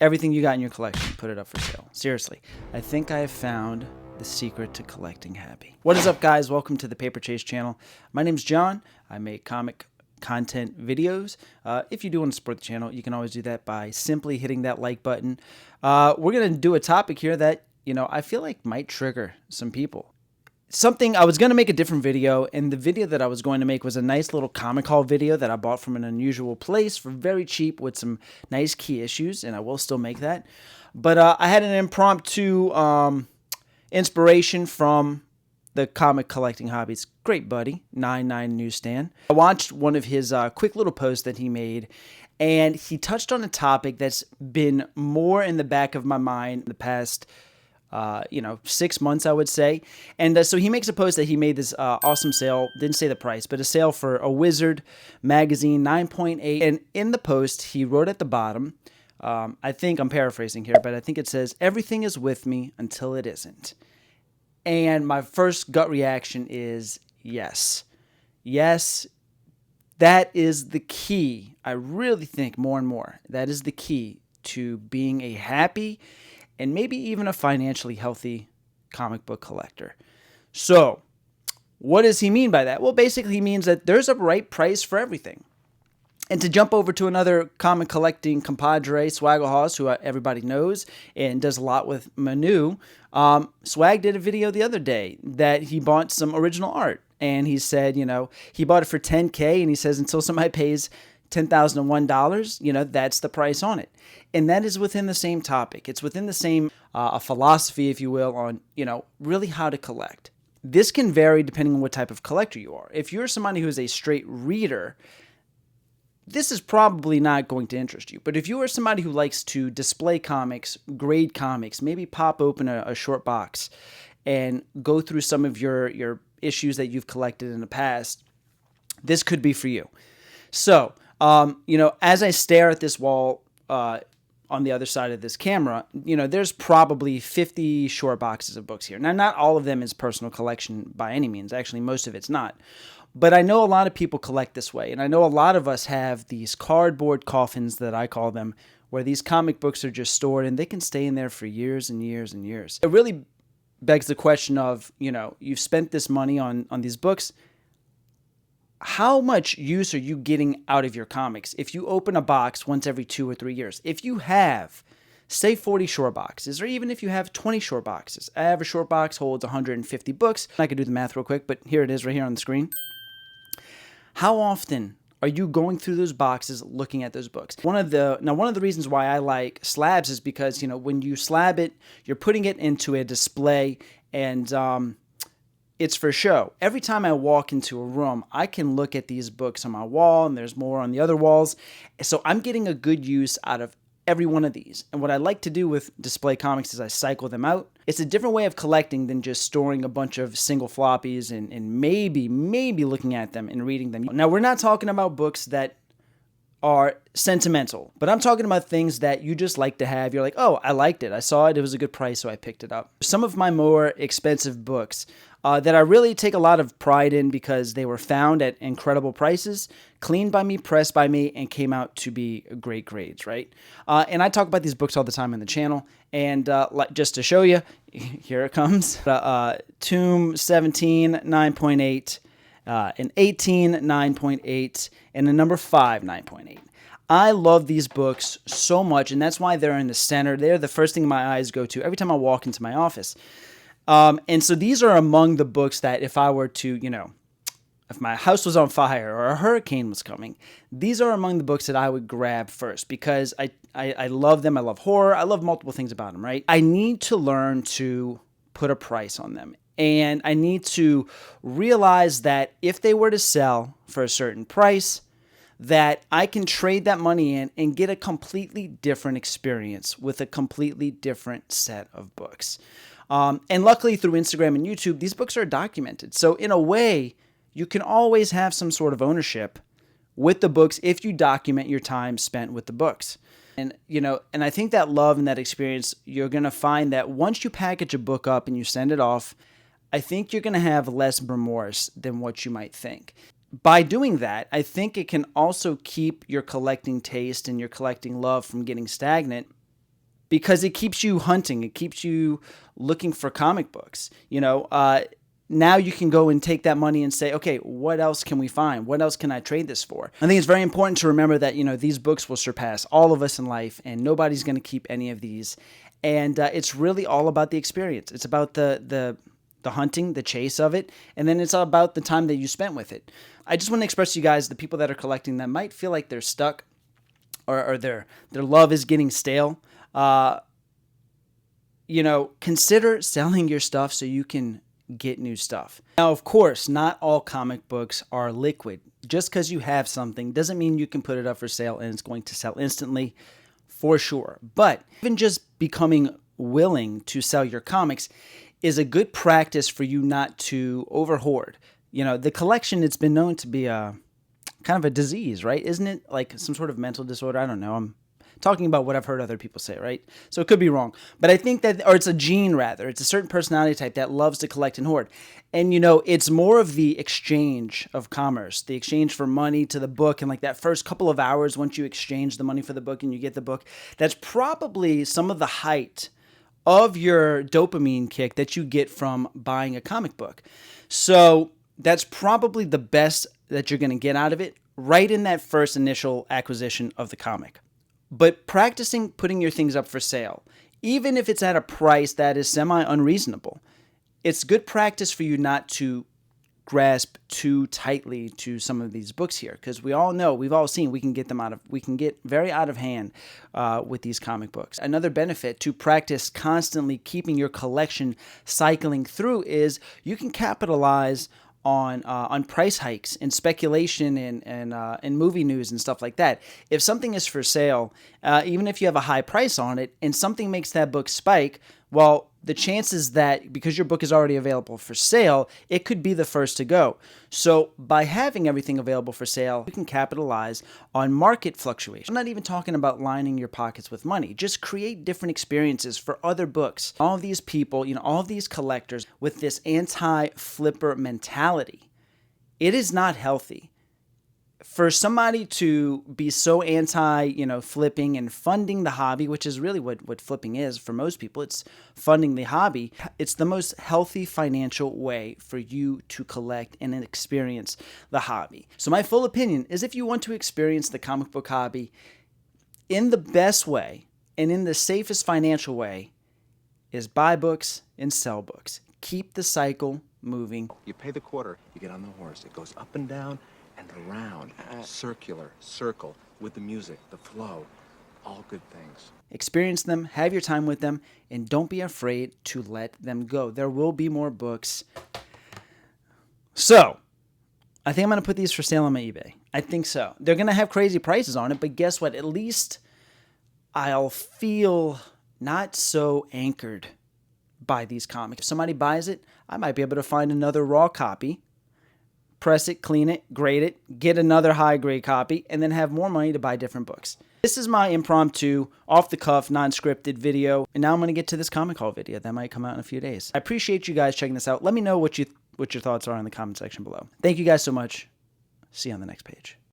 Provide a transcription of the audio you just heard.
everything you got in your collection, put it up for sale. Seriously, I think I have found the secret to collecting happy. What is up, guys? Welcome to the Paper Chase channel. My name's John. I make comic content videos. If you do want to support the channel, you can always do that by simply hitting that like button. We're going to do a topic here that, I feel like might trigger some people. I was going to make a different video, and the video that I was going to make was a nice little comic haul video that I bought from an unusual place for very cheap with some nice key issues, and I will still make that. But I had an impromptu inspiration from the comic collecting hobbies great buddy, 99 Newsstand. I watched one of his quick little posts that he made, and he touched on a topic that's been more in the back of my mind in the past 6 months, I would say. And so he makes a post that he made this awesome sale, didn't say the price, but a sale for a Wizard magazine, 9.8. And in the post, he wrote at the bottom, I think I'm paraphrasing here, but I think it says, "Everything is with me until it isn't." And my first gut reaction is yes. Yes, that is the key. I really think more and more that is the key to being a happy and maybe even a financially healthy comic book collector. So, what does he mean by that? Well, basically he means that there's a right price for everything. And to jump over to another comic collecting compadre, Swaggle who everybody knows and does a lot with Manu, Swag did a video the other day that he bought some original art. And he said, he bought it for $10K, and he says until somebody pays $10,001, that's the price on it. And that is within the same topic. It's within the same a philosophy, if you will, on, really how to collect. This can vary depending on what type of collector you are. If you're somebody who is a straight reader, this is probably not going to interest you. But if you are somebody who likes to display comics, grade comics, maybe pop open a short box and go through some of your issues that you've collected in the past, this could be for you. So, as I stare at this wall on the other side of this camera, there's probably 50 short boxes of books here. Now, not all of them is personal collection by any means. Actually, most of it's not. But I know a lot of people collect this way, and I know a lot of us have these cardboard coffins that I call them, where these comic books are just stored, and they can stay in there for years and years and years. It really begs the question of, you've spent this money on these books. How much use are you getting out of your comics if you open a box once every 2 or 3 years? If you have, say, 40 short boxes, or even if you have 20 short boxes. I have a short box holds 150 books. I could do the math real quick, but here it is right here on the screen. How often are you going through those boxes looking at those books? One of the reasons why I like slabs is because, when you slab it, you're putting it into a display, and it's for show. Every time I walk into a room, I can look at these books on my wall, and there's more on the other walls. So I'm getting a good use out of every one of these. And what I like to do with display comics is I cycle them out. It's a different way of collecting than just storing a bunch of single floppies and maybe looking at them and reading them. Now, we're not talking about books that are sentimental, but I'm talking about things that you just like to have. You're like, oh, I liked it. I saw it. It was a good price, so I picked it up. Some of my more expensive books that I really take a lot of pride in because they were found at incredible prices, cleaned by me, pressed by me, and came out to be great grades, right? And I talk about these books all the time on the channel. And just to show you, here it comes. Tomb 17, 9.8. An 18, 9.8, and a number 5, 9.8. I love these books so much, and that's why they're in the center. They're the first thing my eyes go to every time I walk into my office. And so these are among the books that if I were to, if my house was on fire or a hurricane was coming, these are among the books that I would grab first because I love them. I love horror. I love multiple things about them, right? I need to learn to put a price on them. And I need to realize that if they were to sell for a certain price, that I can trade that money in and get a completely different experience with a completely different set of books. And luckily through Instagram and YouTube, these books are documented. So in a way, you can always have some sort of ownership with the books if you document your time spent with the books. And, and I think that love and that experience, you're going to find that once you package a book up and you send it off, I think you're going to have less remorse than what you might think. By doing that, I think it can also keep your collecting taste and your collecting love from getting stagnant because it keeps you hunting. It keeps you looking for comic books. Now you can go and take that money and say, okay, what else can we find? What else can I trade this for? I think it's very important to remember that, these books will surpass all of us in life, and nobody's going to keep any of these. And it's really all about the experience. It's about the hunting, the chase of it, and then it's all about the time that you spent with it. I just want to express to you guys, the people that are collecting them might feel like they're stuck, or their love is getting stale. Consider selling your stuff so you can get new stuff. Now, of course, not all comic books are liquid. Just because you have something doesn't mean you can put it up for sale and it's going to sell instantly, for sure. But even just becoming willing to sell your comics is a good practice for you not to over hoard. The collection, it's been known to be a kind of a disease, right? Isn't it like some sort of mental disorder? I don't know. I'm talking about what I've heard other people say, right? So it could be wrong. But I think that, or it's a gene rather, it's a certain personality type that loves to collect and hoard. And it's more of the exchange of commerce, the exchange for money to the book, and like that first couple of hours once you exchange the money for the book and you get the book, that's probably some of the height of your dopamine kick that you get from buying a comic book. So that's probably the best that you're going to get out of it right in that first initial acquisition of the comic. But practicing putting your things up for sale, even if it's at a price that is semi-unreasonable, it's good practice for you not to grasp too tightly to some of these books here, because we all know, we've all seen, we can get very out of hand with these comic books. Another benefit to practice constantly keeping your collection cycling through is you can capitalize on price hikes and speculation and movie news and stuff like that. If something is for sale, even if you have a high price on it and something makes that book spike, well, the chances that because your book is already available for sale, it could be the first to go. So by having everything available for sale, you can capitalize on market fluctuation. I'm not even talking about lining your pockets with money. Just create different experiences for other books. All of these people, all of these collectors with this anti-flipper mentality, it is not healthy. For somebody to be so anti, flipping and funding the hobby, which is really what flipping is for most people, it's funding the hobby. It's the most healthy financial way for you to collect and experience the hobby. So my full opinion is if you want to experience the comic book hobby in the best way and in the safest financial way is buy books and sell books. Keep the cycle moving. You pay the quarter, you get on the horse. It goes up and down and around, circular, circle, with the music, the flow, all good things. Experience them, have your time with them, and don't be afraid to let them go. There will be more books. So, I think I'm going to put these for sale on my eBay. I think so. They're going to have crazy prices on it, but guess what? At least I'll feel not so anchored by these comics. If somebody buys it, I might be able to find another raw copy, press it, clean it, grade it, get another high-grade copy, and then have more money to buy different books. This is my impromptu, off-the-cuff, non-scripted video, and now I'm going to get to this comic haul video that might come out in a few days. I appreciate you guys checking this out. Let me know what your thoughts are in the comment section below. Thank you guys so much. See you on the next page.